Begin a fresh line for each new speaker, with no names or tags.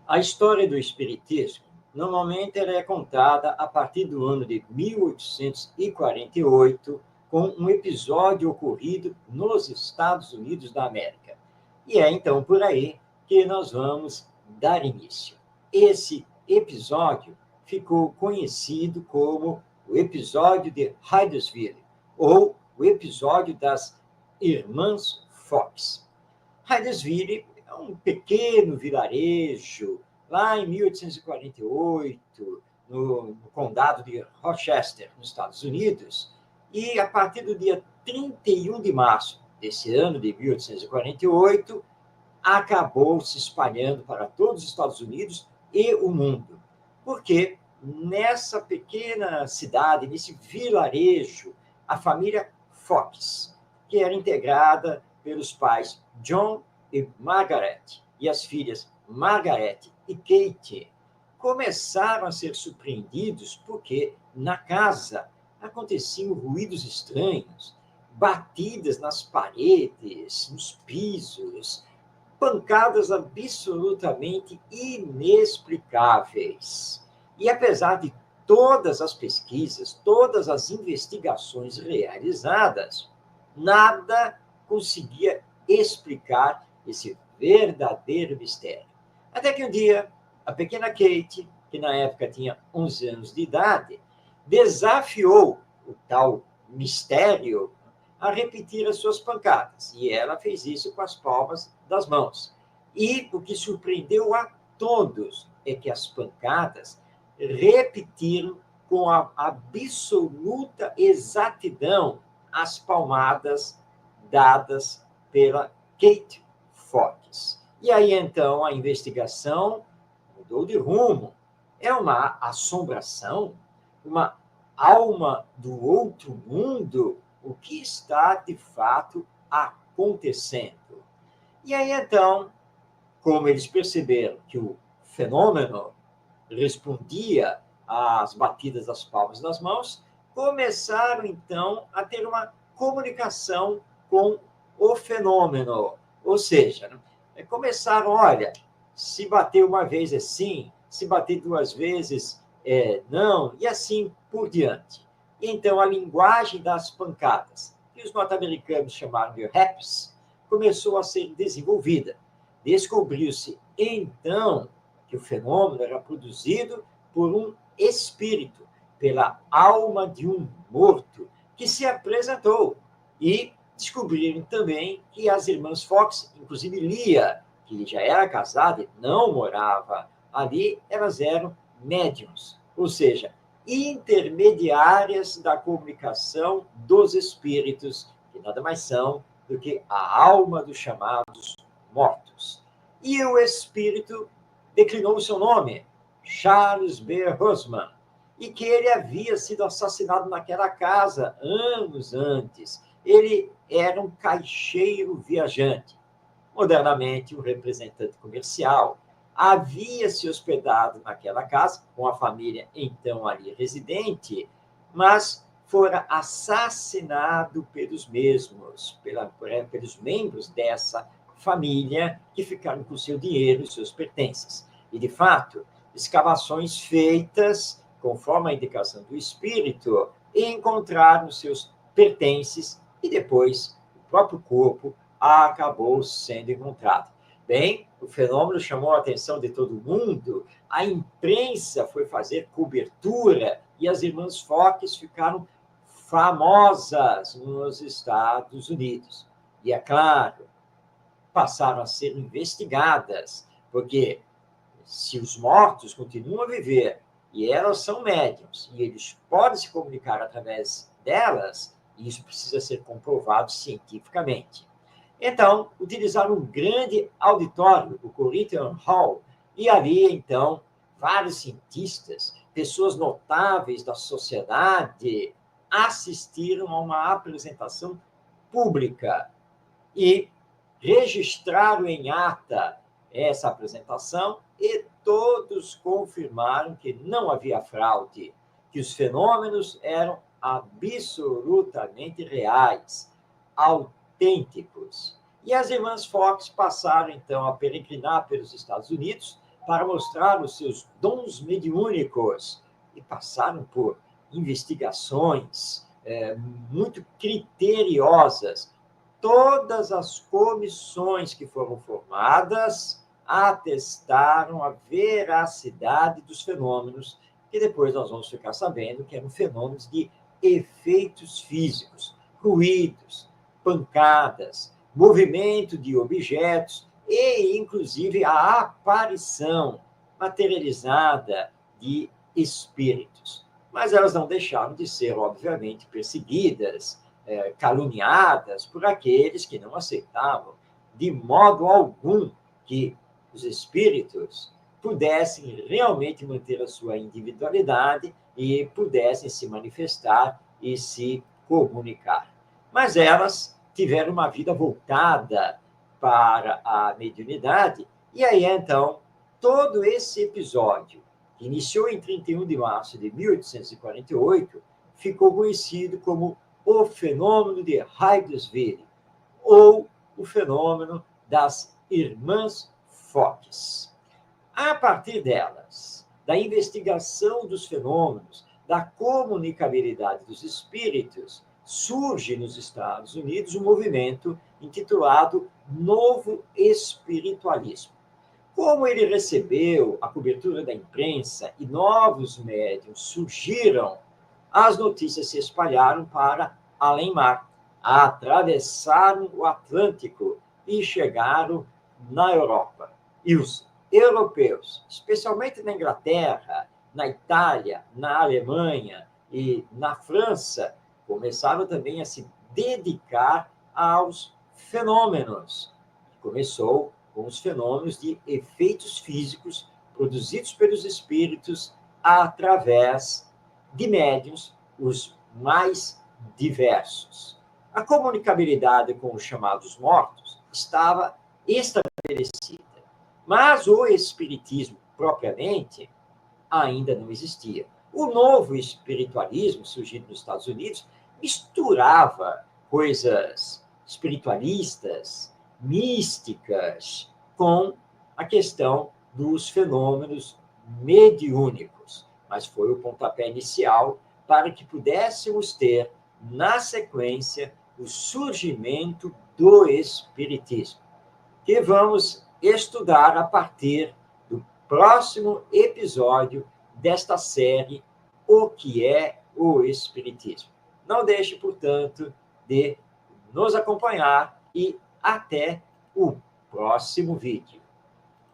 A história do espiritismo, normalmente, ela é contada a partir do ano de 1848, com um episódio ocorrido nos Estados Unidos da América. E é, então, por aí que nós vamos dar início. Esse episódio ficou conhecido como o episódio de Hydesville, ou o episódio das Irmãs Fox. Hydesville é um pequeno vilarejo, lá em 1848, no condado de Rochester, nos Estados Unidos, e a partir do dia 31 de março desse ano de 1848, acabou se espalhando para todos os Estados Unidos e o mundo. Porque nessa pequena cidade, nesse vilarejo, a família Fox, que era integrada pelos pais John e Margaret, e as filhas Margaret e Kate, começaram a ser surpreendidos porque na casa aconteciam ruídos estranhos, batidas nas paredes, nos pisos, pancadas absolutamente inexplicáveis. E apesar de todas as pesquisas, todas as investigações realizadas, nada conseguia explicar esse verdadeiro mistério. Até que um dia, a pequena Kate, que na época tinha 11 anos de idade, desafiou o tal mistério a repetir as suas pancadas. E ela fez isso com as palmas das mãos. E o que surpreendeu a todos é que as pancadas repetiram com a absoluta exatidão as palmadas dadas pela Kate Fox. E aí, então, a investigação mudou de rumo. É uma assombração? Uma alma do outro mundo? O que está, de fato, acontecendo? E aí, então, como eles perceberam que o fenômeno respondia às batidas das palmas das mãos, começaram, então, a ter uma comunicação com o fenômeno. Ou seja, começaram, olha, se bater uma vez é sim, se bater duas vezes é não, e assim por diante. Então, a linguagem das pancadas, que os norte-americanos chamaram de raps, começou a ser desenvolvida. Descobriu-se, então, que o fenômeno era produzido por um espírito, pela alma de um morto, que se apresentou. E descobriram também que as irmãs Fox, inclusive Lia, que já era casada e não morava ali, elas eram médiums, ou seja, intermediárias da comunicação dos espíritos, que nada mais são do que a alma dos chamados mortos. E o espírito declinou o seu nome, Charles B. Husman, e que ele havia sido assassinado naquela casa anos antes. Ele era um caixeiro viajante, modernamente um representante comercial. Havia se hospedado naquela casa, com a família então ali residente, mas fora assassinado pelos mesmos, pelos membros dessa família, que ficaram com seu dinheiro e seus pertences. E, de fato, escavações feitas, conforme a indicação do espírito, encontraram seus pertences e depois o próprio corpo acabou sendo encontrado. Bem, o fenômeno chamou a atenção de todo mundo, a imprensa foi fazer cobertura e as irmãs Fox ficaram famosas nos Estados Unidos. E, é claro, passaram a ser investigadas, porque se os mortos continuam a viver e elas são médiums e eles podem se comunicar através delas, isso precisa ser comprovado cientificamente. Então, utilizaram um grande auditório, o Corinthian Hall, e ali, então, vários cientistas, pessoas notáveis da sociedade, assistiram a uma apresentação pública e registraram em ata essa apresentação e todos confirmaram que não havia fraude, que os fenômenos eram absolutamente reais, autênticos. E as irmãs Fox passaram, então, a peregrinar pelos Estados Unidos para mostrar os seus dons mediúnicos e passaram por investigações muito criteriosas. Todas as comissões que foram formadas atestaram a veracidade dos fenômenos, que depois nós vamos ficar sabendo que eram fenômenos de efeitos físicos, ruídos, pancadas, movimento de objetos e, inclusive, a aparição materializada de espíritos. Mas elas não deixaram de ser, obviamente, perseguidas, caluniadas por aqueles que não aceitavam de modo algum que os espíritos pudessem realmente manter a sua individualidade e pudessem se manifestar e se comunicar. Mas elas tiveram uma vida voltada para a mediunidade, e aí, então, todo esse episódio, que iniciou em 31 de março de 1848, ficou conhecido como o fenômeno de Hydesville, ou o fenômeno das Irmãs Fox. A partir delas, da investigação dos fenômenos, da comunicabilidade dos espíritos, surge nos Estados Unidos um movimento intitulado Novo Espiritualismo. Como ele recebeu a cobertura da imprensa e novos médiuns surgiram, as notícias se espalharam para além-mar, atravessaram o Atlântico e chegaram na Europa. E os europeus, especialmente na Inglaterra, na Itália, na Alemanha e na França, começaram também a se dedicar aos fenômenos. Começou com os fenômenos de efeitos físicos produzidos pelos espíritos através de médiuns, os mais diversos. A comunicabilidade com os chamados mortos estava estabelecida, mas o espiritismo propriamente ainda não existia. O novo espiritualismo, surgido nos Estados Unidos, misturava coisas espiritualistas, místicas, com a questão dos fenômenos mediúnicos. Mas foi o pontapé inicial para que pudéssemos ter, na sequência, o surgimento do Espiritismo, que vamos estudar a partir do próximo episódio desta série O que é o Espiritismo. Não deixe, portanto, de nos acompanhar e até o próximo vídeo.